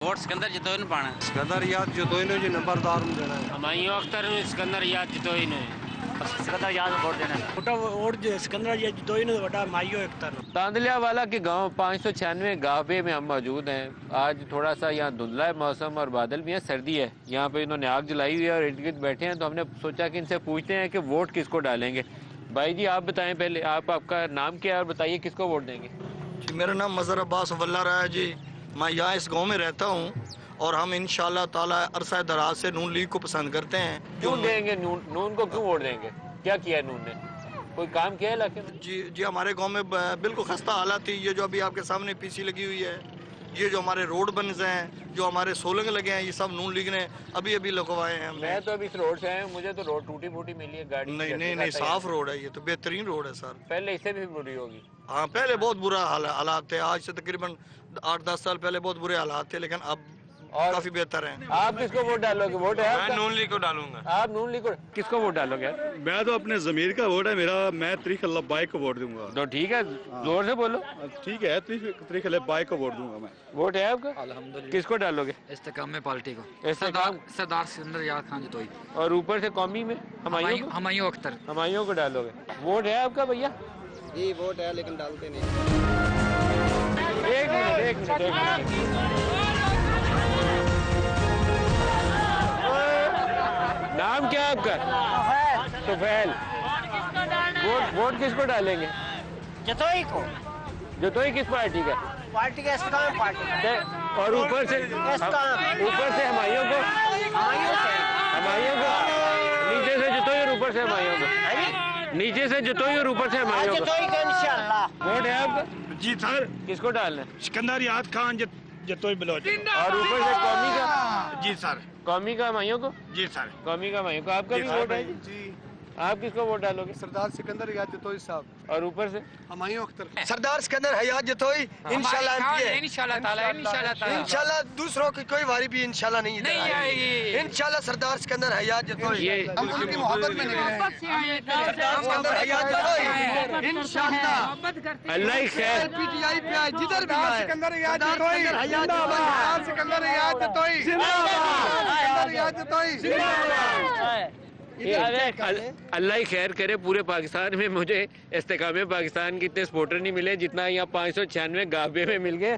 Vote Sikandar Jatoi ने पाना सिकंदर याद जतोई ने जी नंबरदार में देना है। हमायूं अख्तर ने सिकंदर याद जतोई ने सिकंदर याद वोट देना छोटा वोट सिकंदर याद जतोई ने बड़ा हमायूं अख्तर। तांदलियावाला के गांव 596 गावे में हम मौजूद हैं। आज थोड़ा सा यहाँ धुंधला है मौसम और बादल भी है, सर्दी है। यहाँ पे इन्होंने आग जलाई हुई है और इर्द गिर्द बैठे हैं, तो हमने सोचा कि इनसे पूछते हैं कि वोट किसको डालेंगे। भाई जी आप बताएं पहले, आपका नाम क्या है और बताइए किसको वोट देंगे। जी मेरा नाम मज़हर अब्बास वल्ला रहा है जी। मैं यहाँ इस गांव में रहता हूँ और हम इंशाल्लाह ताला अरसा दराज से नून लीग को पसंद करते हैं। क्यों देंगे नून को, क्यों वोट देंगे? क्या किया है नून ने? कोई काम किया है इलाके में? जी हमारे गांव में बिल्कुल खस्ता हालत थी। ये जो अभी आपके सामने पीसी लगी हुई है, ये जो हमारे रोड बन रहे हैं, जो हमारे सोलंग लगे हैं, ये सब नून लीग ने अभी लगवाए हैं। मैं तो अभी इस रोड से आया हूँ, मुझे तो रोड टूटी फूटी मिली है, गाड़ी नहीं साफ रोड है, ये तो बेहतरीन रोड है सर। पहले इससे भी बुरी होगी। हाँ पहले बहुत बुरा हालात थे, आज से तकरीबन 8-10 साल पहले बहुत बुरे हालात थे, लेकिन अब और काफी बेहतर हैं। आप किसको वोट डालोगे? वोट है मैं नून लीग को डालूंगा। आप नून लीग को किसको वोट डालोगे? मैं तो अपने ज़मीर का वोट है मेरा, मैं तरीक अल्लाह बाई को वोट दूंगा। तो ठीक है, जोर से बोलो। ठीक है, तरीक अल्लाह बाई को वोट दूंगा मैं। वोट है आपका? अल्हम्दुलिल्लाह। किसको डालोगे? इस्तेकाम में पार्टी को, इस्तेकाम सरदार सिकंदर याद खान जतोई। और ऊपर से कौमी में हमायूं अख्तर। हमायूं को डालोगे। वोट है आपका भैया? जी वोट है लेकिन डालते नहीं। एक मिनट। नाम क्या है आपका? सुफैल। वोट किसको डालेंगे? जतोई को। जतोई किस पार्टी का? पार्टी का इस्तेकाम पार्टी। और ऊपर से हमायूं को, नीचे से जतोई और ऊपर से हमायूं को, नीचे से जतोई और ऊपर से हमायूं को। जतोई का इंशाल्लाह। वोट है आपका? जी सर, किसको डालना है? सिकंदर याद खान जतोई बलोच। और ऊपर से कौमी का? जी सर। कौमी का हमायूं को? जी सर। कौमी का हमायूं को। आपका भी वोट है जी? आप किसको वोट डालोगे? सरदार सिकंदर याद जतोई साहब। और ऊपर से हमायूं अख्तर। सरदार सिकंदर हयात जतोई इंशाल्लाह इंशाल्लाह दूसरों की कोई वारी भी इंशाल्लाह नहीं आएगी। इंशाल्लाह सरदार सिकंदर हयात जतोई। ये हम उनकी मोहब्बत में निकले हैं। सरदार सिकंदर हयात जतोई इंशाल्लाह। अल्लाह ही खैर। पीटीआई पे आए जिधर भी आए सिकंदर हयात जतोई। सिकंदर हयात जतोई। सिकंदर हयात जतोई। अल्लाह ही खैर करे। पूरे पाकिस्तान में मुझे इस्तेकाम पाकिस्तान के इतने सपोर्टर नहीं मिले जितना यहाँ 596 गावे में मिल गए।